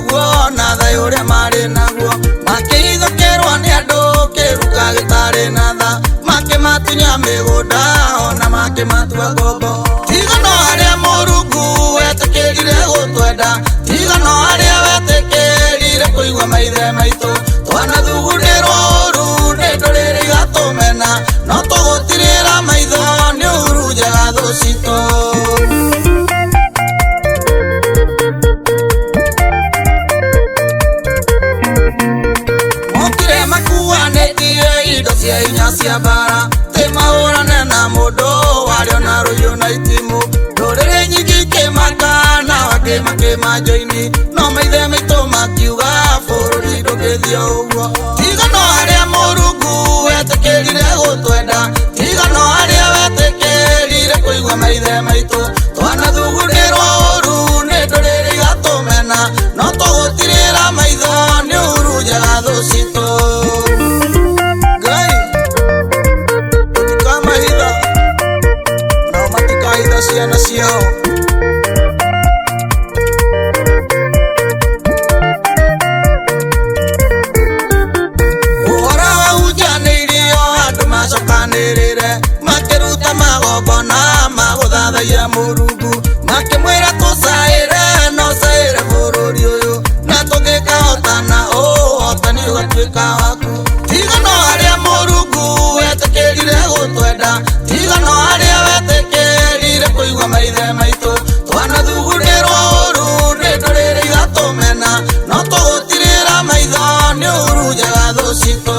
uguo na thayu uria mari naguo makihithukerwo ni andu kiruka gitari na tha makimatunya migunda ona makimatua ngombo tigano aria Murungu wetikirire gutwenda tigano aria wetikirire kuigua maithe maitu twanathugundĩrwo ũru nĩ ndũrĩrĩ igatũmena no tũgũtirĩra maitho nĩ ũhurunjaga thũ citũ. Mokire makuanĩtie indo cia hinya cia mbara tĩ mahũrane na mũndũ warĩ ona rũhiũ na itimũ ndũrĩrĩ nyingĩ ikĩmaka na angĩ makĩmanjoini no maithe maitũ makiuga bũrũri ndũngĩthio ũguo tigano harĩa Mũrungu wetikĩrire gũtwenda tigano harĩa wetikĩrire kũigua maithe maitũ twanathugundĩrwo ũru nĩ ndũrĩrĩ igatũmena no tũgũtirĩra maitho nĩ ũhurunjaga thũ citũ. Ngai tũtikamahitha nao matikahitha ciana ciao. Makiruta magongona magũthathaiya Mũrungu makĩmwĩra tũcaĩre no caĩre bũrũri ũyũ na tũngĩkahotana ũhotani ũgatuĩka waku tigano harĩa Mũrungu wetikĩrire gũtwenda tigano harĩa wetikĩrire kũigua maithe maitũ twanathugundĩrwo ũru nĩ ndũrĩrĩ igatũmena no tũgũtirĩra maitho nĩ ũhurunjaga thũ citũ.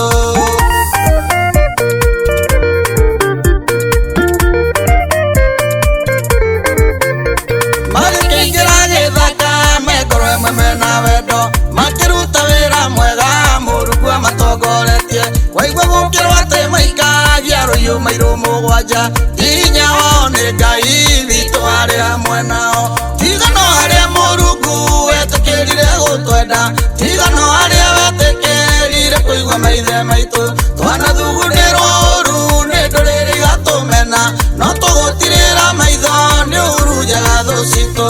Makiruta wĩra mwega Mũrungu amatongoretie waigua gũkĩrwo atĩ maikagia rũhiũ mairũ mũgwanja hinya wao nĩ Ngai witũ arĩ hamwe nao tigano harĩa Mũrungu wetikĩrire gũtwenda tigano harĩa wetikĩrire kũigua maithe maitũ twanathugundĩrwo ũru nĩ ndũrĩrĩ igatũmena no tũgũtirĩra maitho nĩ ũhurunjaga thũ citũ.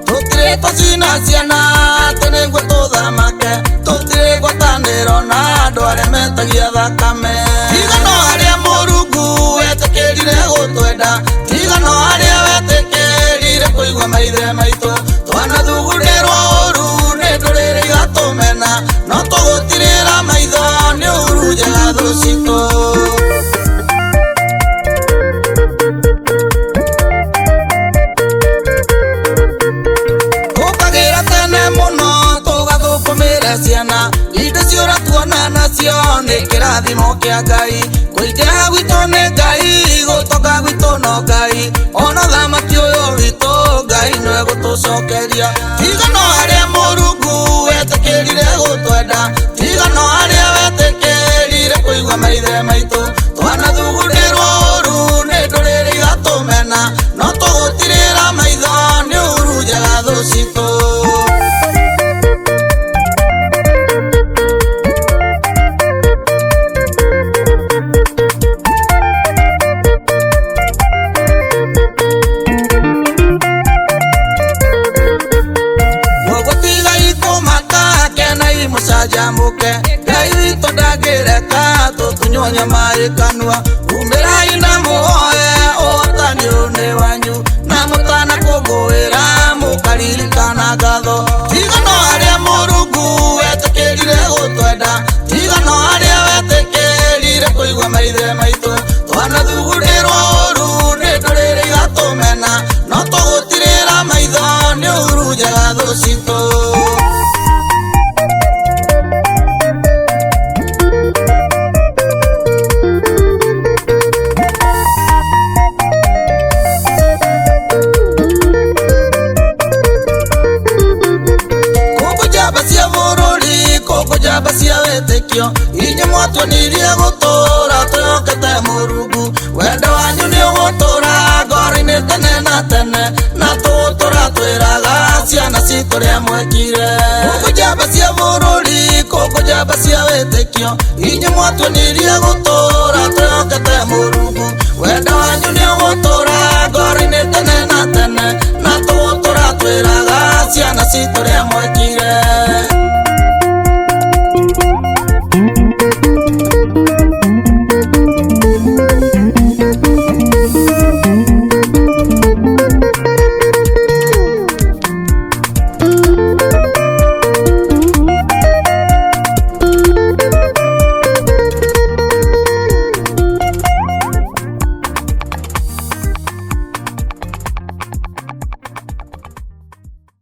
Tutire tũcina ciana atĩ nĩguo tũthamake tutire ngwatanĩro na andũ arĩa metagia thakame tigano harĩa Mũrungu wetikĩrire gũtwenda tigano harĩa wetikĩrire kũigua maithe maitũ twanathugundĩrwo ũru nĩ ndũrĩrĩ igatũmena no tũgũtirĩra maitho nĩ ũhurunjaga thũ citũ. Ciana indo ciora tuona nacio nĩ kĩrathimo kĩa Ngai kũingĩha gwitũ nĩ Ngai gũtonga gwitũ no Ngai ona thamaki ũyũ witũ Ngai nĩwe gũtũcokeria tigano harĩa Mũrungu wetikĩrire gũtwenda tigano harĩa wetikĩrire kũigua maithe maitũ twanathugundĩrwo ũru nĩ ndũrĩrĩ igatũmena no tũgũtirĩra maitho nĩ ũhurunjaga thũ citũ. Ngai witũ ndangĩreka tũtunyonya maĩ kanua umĩrai na mũhoe ũhotani ũyũ nĩ wanyu na mũtanakũngũĩra mũkaririkana ngatho tigano harĩa Mũrungu wetikĩrire gũtwenda tigano harĩa wetikĩrire kũigua maithe maitũ twanathugundĩrwo ũru nĩ ndũrĩrĩ igatũmena no tũgũtirĩra maitho nĩ ũhurunjaga thũ citũ. Njamba cia wĩtĩkio inyuĩ mwatuonirie gũtũũra twĩhokete Mũrungu wendo ciana citũ rĩa mwekire kũkũ njamba cia bũrũri kũkũ njamba cia wĩtĩkio inyuĩ mwatuonirie gũtũũra twĩhokete Mũrungu wendo wanyu nĩ ũgũtũũra ngoro-inĩ tene na tene na tũgũtũũra twĩraga ciana citũ rĩa mwekire